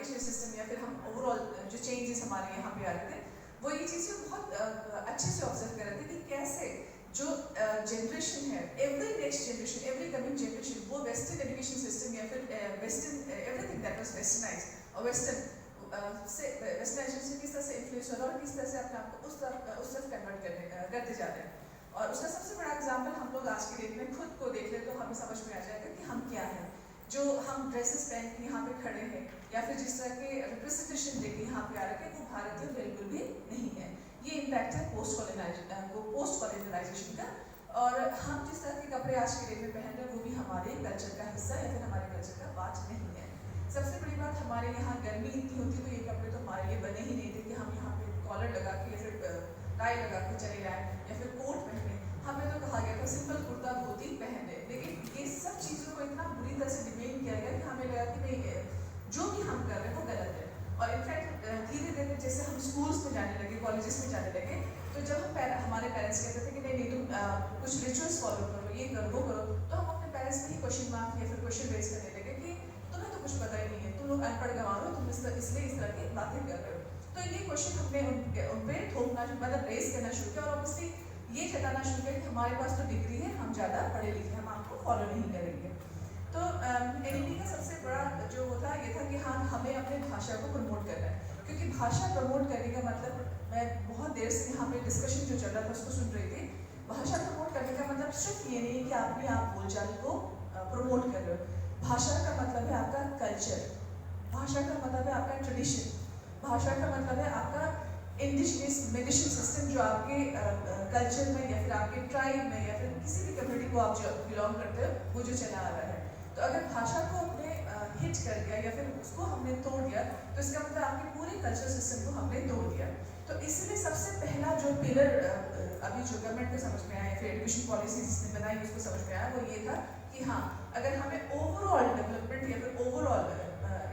System या फिर हम ओवरऑल जो चेंजेस हमारे यहाँ पे आ रहे थे वो ये चीज़ें बहुत अच्छे से ऑब्जर्व कर रहे थे कि कैसे जो जनरेशन है, every next generation, every coming generation वो वेस्टर्न एजुकेशन सिस्टम या फिर western everything that was westernise और वेस्टर्न से वेस्टर्नाइजेशन से किस तरह से इन्फ्लुएंस हो रहा है और किस तरह से अपने आप को उस तरफ कन्वर्ट करते जा रहे हैं। और उसका सबसे बड़ा एग्जाम्पल हम लोग आज के डेट में खुद को देख ले तो हमें समझ में आ जाएगा कि हम क्या हैं। जो हम ड्रेसेस पहन के यहाँ पे खड़े हैं या फिर जिस तरह के रिप्रेजेंटेशन लेके यहाँ पे आ रखे हैं वो भारतीय बिल्कुल भी नहीं है। ये इम्पैक्ट है पोस्ट कॉलोनाइजेशन का। और हम जिस तरह के कपड़े आज के डेट में पहन रहे हैं वो भी हमारे कल्चर का हिस्सा या फिर हमारे कल्चर का पार्ट नहीं है। सबसे बड़ी बात, हमारे यहाँ गर्मी इतनी होती तो ये कपड़े तो हमारे लिए बने ही नहीं थे कि हम यहाँ पे कॉलर लगा के या फिर टाई लगा के चले जाएँ या फिर कोट पहने। हमें तो कहा गया था सिंपल कुर्ता धोती पहने, लेकिन ये सब चीज़ों को इतना बुरी तरह से डिबेट किया गया कि हमें लगा कि नहीं, जो भी हम कर रहे हैं वो गलत है। और इनफैक्ट धीरे धीरे जैसे हम स्कूल्स में जाने लगे, कॉलेजेस में जाने लगे, तो जब हम हमारे पेरेंट्स कहते थे कि नहीं तुम कुछ रिचुअल्स फॉलो करो, ये करो वो करो, तो हम अपने पेरेंट्स पे ही क्वेश्चन मार्क या फिर क्वेश्चन रेज करने लगे कि तुम्हें तो कुछ पता ही नहीं है, तुम लोग अनपढ़ गंवार हो, तुम इसलिए इस तरह की बातें कर रहे हो। तो ये क्वेश्चन हमने उन पे थोपना मतलब रेज करना शुरू किया और ऑब्वियसली ये जताना शुरू किया कि हमारे पास तो डिग्री है, हम ज़्यादा पढ़े लिखे, हम आपको फॉलो नहीं करेंगे। तो एनईपी का सबसे बड़ा जो होता ये था कि हाँ हमें अपने भाषा को प्रमोट करना है, क्योंकि भाषा प्रमोट करने का मतलब, मैं बहुत देर से यहाँ पे डिस्कशन जो चल रहा था उसको सुन रही थी। भाषा प्रमोट करने का मतलब सिर्फ ये नहीं कि अपने आप बोलचाल को प्रमोट कर रहे हो। भाषा का मतलब है आपका कल्चर, भाषा का मतलब है आपका ट्रेडिशन, भाषा का मतलब है आपका इंडिजिनियस मेडिसिन सिस्टम जो आपके कल्चर में या फिर आपके ट्राइब में या फिर किसी भी कम्युनिटी को आप जो बिलोंग करते हो वो जो चला आ रहा है। तो अगर भाषा को हमने हिट कर दिया या फिर उसको हमने तोड़ दिया तो इसका मतलब आपके पूरे कल्चर सिस्टम को हमने तोड़ दिया। तो इसलिए सबसे पहला जो पिलर अभी जो गवर्नमेंट को समझ में आया, फिर एजुकेशन पॉलिसी जिसने बनाई उसको समझ में आया, वो ये था कि हाँ अगर हमें ओवरऑल डेवलपमेंट या फिर ओवरऑल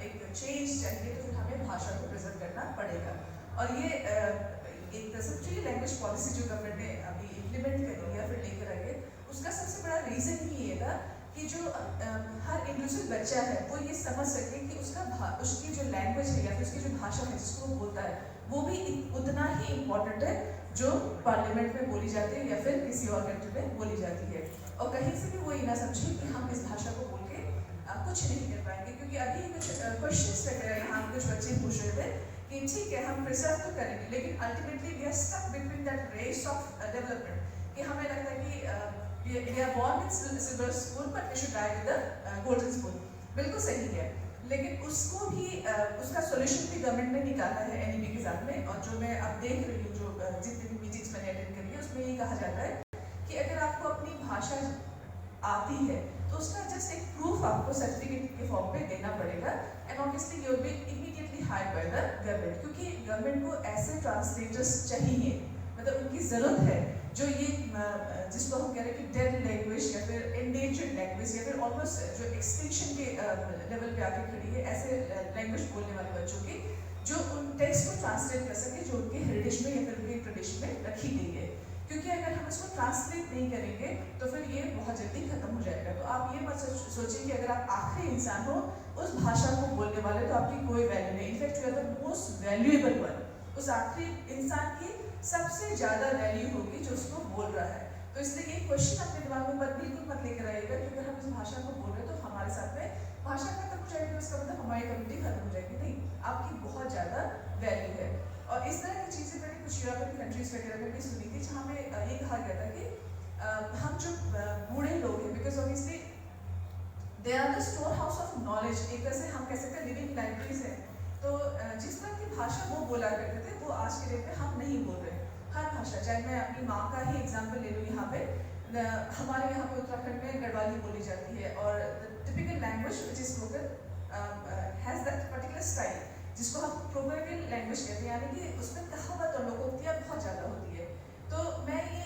एक चेंज चाहिए तो फिर हमें भाषा को प्रिजर्व करना पड़ेगा। और ये एक ट्री लैंग्वेज पॉलिसी जो गवर्नमेंट ने अभी इम्प्लीमेंट करी या फिर लेकर आई है, उसका सबसे बड़ा रीज़न ही ये था कि जो हर इंडिविजुअल बच्चा है वो ये समझ सके कि उसकी जो लैंग्वेज है या फिर उसकी जो भाषा है जिसको वो बोलता है वो भी उतना ही इम्पोर्टेंट है जो पार्लियामेंट में बोली जाती है या फिर किसी और कंट्री में बोली जाती है। और कहीं से भी वो ये ना समझे कि हम इस भाषा को बोल के कुछ नहीं कर पाएंगे। क्योंकि अभी कुछ क्वेश्चंस वगैरह यहाँ कुछ बच्चे पूछ रहे थे कि ठीक है हम प्रिजर्व तो करेंगे, लेकिन ultimately we are stuck between that race of development कि हमें लगता है कि we are born with silver spoon but we should die with the golden spoon. बिल्कुल सही है, लेकिन उसको भी उसका सोल्यूशन भी गवर्नमेंट ने निकाला है एनईपी के साथ में। और जो मैं अब देख रही हूँ जो जितनी भी मीटिंग्स मैंने अटेंड करी है उसमें ये कहा जाता है कि अगर आपको अपनी भाषा आती है तो उसका जस्ट एक प्रूफ आपको सर्टिफिकेट के फॉर्म पे देना पड़ेगा and obviously you will be immediately hired by the government, क्योंकि गवर्नमेंट को ऐसे ट्रांसलेटर्स चाहिए, मतलब उनकी ज़रूरत है जो ये जिसको हम कह रहे हैं कि डेड लैंग्वेज या फिर एंडेंजर्ड लैंग्वेज या फिर ऑलमोस्ट जो एक्सटिंक्शन के लेवल पे आके खड़ी है, ऐसे लैंग्वेज बोलने वाले बच्चों की जो उन टेक्स्ट को ट्रांसलेट कर सके जो उनके हेरिटेज में या फिर उनके ट्रेडिशन में रखी गई है। क्योंकि अगर हम इसको ट्रांसलेट नहीं करेंगे तो फिर ये बहुत जल्दी खत्म हो जाएगा। तो आप ये मत सोचिए कि अगर आप आखिरी इंसान हो उस भाषा को बोलने वाले तो आपकी कोई वैल्यू नहीं। In fact you are the most valuable one, उस आखिरी इंसान की सबसे ज़्यादा वैल्यू होगी जो उसको बोल रहा है। तो इसलिए ये क्वेश्चन अपने दिमाग में बिल्कुल मत लेकर आइएगा कि अगर हम इस भाषा को बोल रहे हैं तो हमारे साथ में भाषा खत्म हो जाएगी, उसका मतलब हमारी कम्युनिटी खत्म हो जाएगी। नहीं, आपकी बहुत ज़्यादा वैल्यू है। और इस तरह की चीज़ें मैंने कुछ यूरोपियन कंट्रीज वगैरह में भी सुनी थी जहाँ में ये कहा गया था कि हम जो बूढ़े लोग हैं, because obviously they are the store house of knowledge, एक तरह से हम कह सकते हैं लिविंग लाइब्रेरीज हैं। तो जिस तरह की भाषा वो बोला करते थे वो आज के डेट में हम नहीं बोल रहे। हर भाषा, चाहे मैं अपनी माँ का ही एग्जाम्पल ले लूँ, यहाँ पे हमारे यहाँ पे उत्तराखंड में गढ़वाली बोली जाती है और typical language which is spoken has that particular style जिसको हम प्रोवर्बियल लैंग्वेज कहते हैं, यानी कि उसमें कहावत और लोकोक्तियाँ बहुत ज़्यादा होती है। तो मैं ये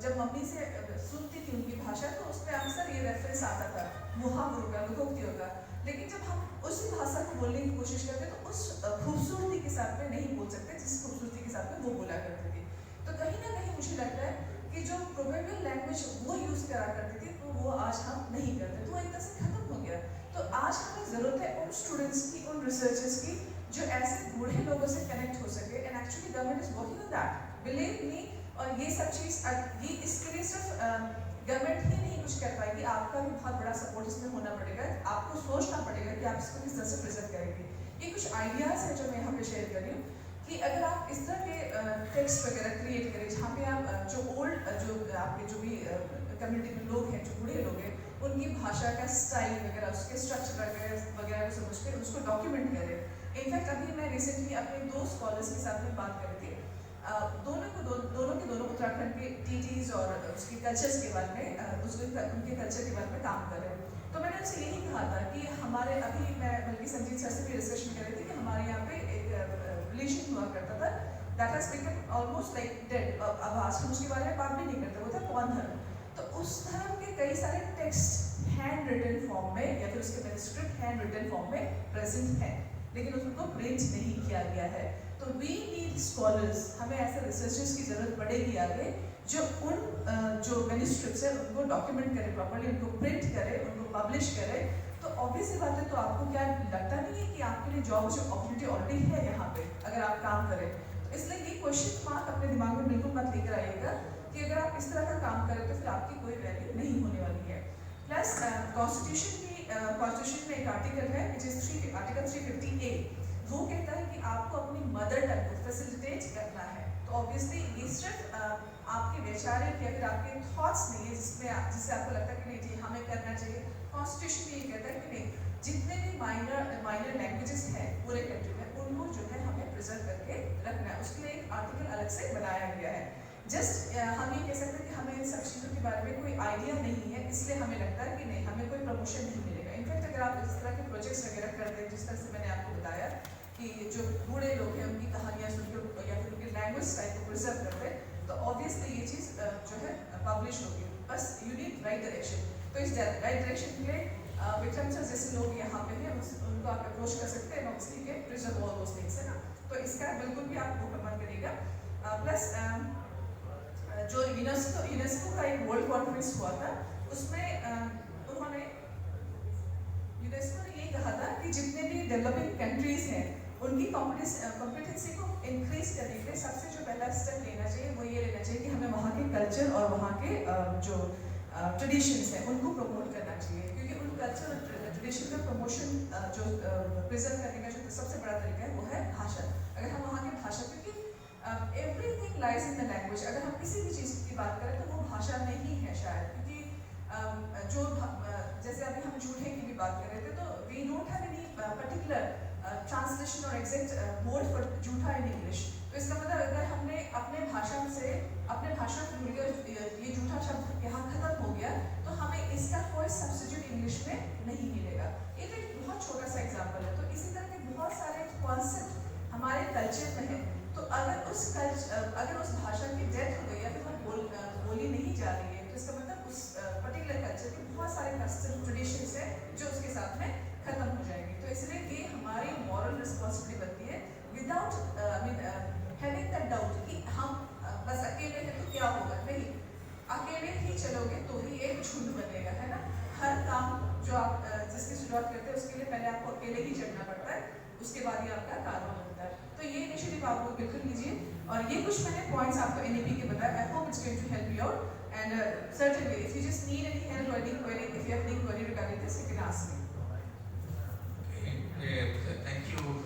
जब मम्मी से सुनती थी उनकी भाषा तो उसमें अक्सर ये रेफरेंस आता था मुहावरों का, लोकोक्तियों का। लेकिन जब हम उसी भाषा को बोलने की कोशिश करते तो उस खूबसूरती के साथ में नहीं बोल सकते जिस खूबसूरती के साथ में वो बोला करती थी। तो कहीं ना कहीं मुझे लगता है कि जो प्रोवर्बियल लैंग्वेज वो यूज़ करा करती थी तो वो आज हम नहीं करते, तो एक तरह से खत्म हो गया। तो आज हमें ज़रूरत है उन स्टूडेंट्स की, उन रिसर्चर्स की जो ऐसे बूढ़े लोगों से कनेक्ट हो सके, and actually government is working on that, believe me. और ये सब चीज़ ये इसके लिए सिर्फ गवर्नमेंट ही नहीं कुछ कर पाएगी, आपका भी बहुत बड़ा सपोर्ट इसमें होना पड़ेगा। आपको सोचना पड़ेगा कि आप इसको किस तरह से प्रेजेंट करेंगे। ये कुछ आइडियाज़ है जो मैं यहाँ पे शेयर कर रही हूँ कि अगर आप इस तरह के टेक्स्ट वगैरह क्रिएट करें जहाँ पे आप जो ओल्ड जो आपके जो भी कम्युनिटी में लोग हैं, जो बूढ़े लोग हैं, उनकी भाषा का स्टाइल वगैरह, उसके स्ट्रक्चर वगैरह को समझ के उसको डॉक्यूमेंट करें। इनफैक्ट अभी मैं रिसेंटली अपने 2 स्कॉलर्स के साथ में बात कर रही थी, दोनों के दोनों उत्तराखंड के टीटीज और उसके कल्चर्स के बारे में, उनके कल्चर के बारे में काम कर रहे हैं। तो मैंने उनसे यही कहा था कि हमारे अभी मैं बल्कि संजीत सर से भी डिस्कशन कर रही थी कि हमारे यहाँ पे एक रिलेशन हुआ करता था, that has become almost like dead. अब आज हम उसके बारे में बात भी नहीं करते, वो था पौन धर्म। तो उस धर्म के कई सारे टेक्स्ट हैंड रिटन फॉर्म में या फिर उसके मैन्युस्क्रिप्ट हैंड रिटन फॉर्म में प्रेजेंट है, लेकिन उसको प्रिंट नहीं किया गया है। तो वी नीड स्कॉलर्स, हमें ऐसे रिसर्चर्स की जरूरत पड़ेगी आगे जो उन जो मैन्युस्क्रिप्ट्स है उनको डॉक्यूमेंट करे प्रॉपर्ली, उनको प्रिंट करे, उनको पब्लिश करे। तो ऑब्वियस बात है, तो आपको क्या लगता नहीं है कि आपके लिए जॉब जो अपॉर्चुनिटी ऑलरेडी है यहाँ पे अगर आप काम करें? तो इसलिए ये क्वेश्चन मार्क अपने दिमाग में बिल्कुल मत लेकर आइएगा कि अगर आप इस तरह का काम करें तो फिर आपकी कोई वैल्यू नहीं होने वाली है। प्लस कॉन्स्टिट्यूशन में एक आर्टिकल है विच इज आर्टिकल 350A, वो कहता है कि आपको अपनी मदर टंग को फैसिलिटेट करना है। तो ऑब्वियसली ये सिर्फ आपके वैचारिक या फिर आपके थॉट्स नहीं है जिससे आपको लगता है कि नहीं जी हमें करना चाहिए। कॉन्स्टिट्यूशन भी ये कहता है कि नहीं, जितने भी माइनर लैंग्वेजेस हैं पूरे कंट्री में उनको जो है हमें प्रिजर्व करके रखना है। उसके लिए एक आर्टिकल अलग से बनाया गया है। जस्ट हम ये कह सकते हैं कि हमें इन सब चीज़ों के बारे में कोई आइडिया नहीं है, इसलिए हमें लगता है कि नहीं हमें कोई प्रमोशन नहीं मिलेगा। इनफैक्ट अगर आप इस तरह के प्रोजेक्ट्स वगैरह करते हैं जिस तरह से मैंने आपको बताया कि जो बूढ़े लोग हैं उनकी कहानियाँ सुनकर या फिर उनके लैंग्वेज स्टाइल को प्रिजर्व करते हैं, तो ऑब्वियसली ये चीज़ जो है पब्लिश होगी। बस यू नीड राइट डायरेक्शन। तो इस राइट डायरेक्शन के लिए विक्रम सर जैसे लोग यहाँ पे हैं उनको आप अप्रोच कर सकते हैं, ऑब्वियसली के प्रिजर्व ऑल दोस थिंग्स है ना। तो इसका बिल्कुल भी आप वो मत करिएगा। प्लस जो यूनेस्को का एक वर्ल्ड कॉन्फ्रेंस हुआ था, उसमें उन्होंने यूनेस्को ने ये कहा था कि जितने भी डेवलपिंग कंट्रीज हैं उनकी कॉम्पिटेंसी को इंक्रीज करने के लिए सबसे जो पहला स्टेप लेना चाहिए वो ये लेना चाहिए कि हमें वहाँ के कल्चर और वहाँ के जो ट्रेडिशंस हैं उनको प्रमोट करना चाहिए, क्योंकि उन कल्चर और ट्रेडिशन का प्रमोशन जो प्रिजर्व करने का जो सबसे बड़ा तरीका है वो है भाषा। अगर हम वहाँ की भाषा, क्योंकि everything lies in the language, अगर हम किसी भी चीज़ की बात करें तो वो भाषा में ही है शायद, क्योंकि जो जैसे अभी हम जूठे की भी बात कर रहे थे, तो we don't have any particular translation और एग्जैक्ट वर्ड फॉर जूठा इन इंग्लिश। तो इसका मतलब अगर हमने अपने भाषा से अपने भाषा को भूल गए, ये जूठा शब्द यहाँ खत्म हो गया, तो हमें इसका कोई सब्स्टिट्यूट इंग्लिश में नहीं मिलेगा। ये तो एक बहुत छोटा सा एग्जाम्पल है। तो इसी तरह के बहुत सारे कॉन्सेप्ट हमारे कल्चर में है। तो अगर उस भाषा की डेथ हो गई या फिर वो बोली नहीं जा रही है, तो इसका मतलब उस पर्टिकुलर कल्चर के बहुत सारे कस्टम ट्रेडिशंस हैं जो उसके साथ में खत्म हो जाएंगे। तो इसलिए ये हमारी मॉरल रिस्पॉन्सिबिलिटी बनती है, विदाउट हैविंग दैट डाउट कि हम बस अकेले हैं तो क्या होगा। नहीं, अकेले ही चलोगे तो ही एक झुंड बनेगा, है ना। हर काम जो आप जिसकी शुरुआत करते हैं उसके लिए पहले आपको अकेले ही चढ़ना पड़ता है, उसके बाद ही आपका कारवा बनता है। तो ये इनिशिएटिव आप लोग बिल्कुल लीजिए। और ये कुछ मैंने पॉइंट्स आपको NAP के बताया। I hope it's going to help you out and certainly if you just need any help or any query, if you have any query regarding this, you can ask me. Okay, thank you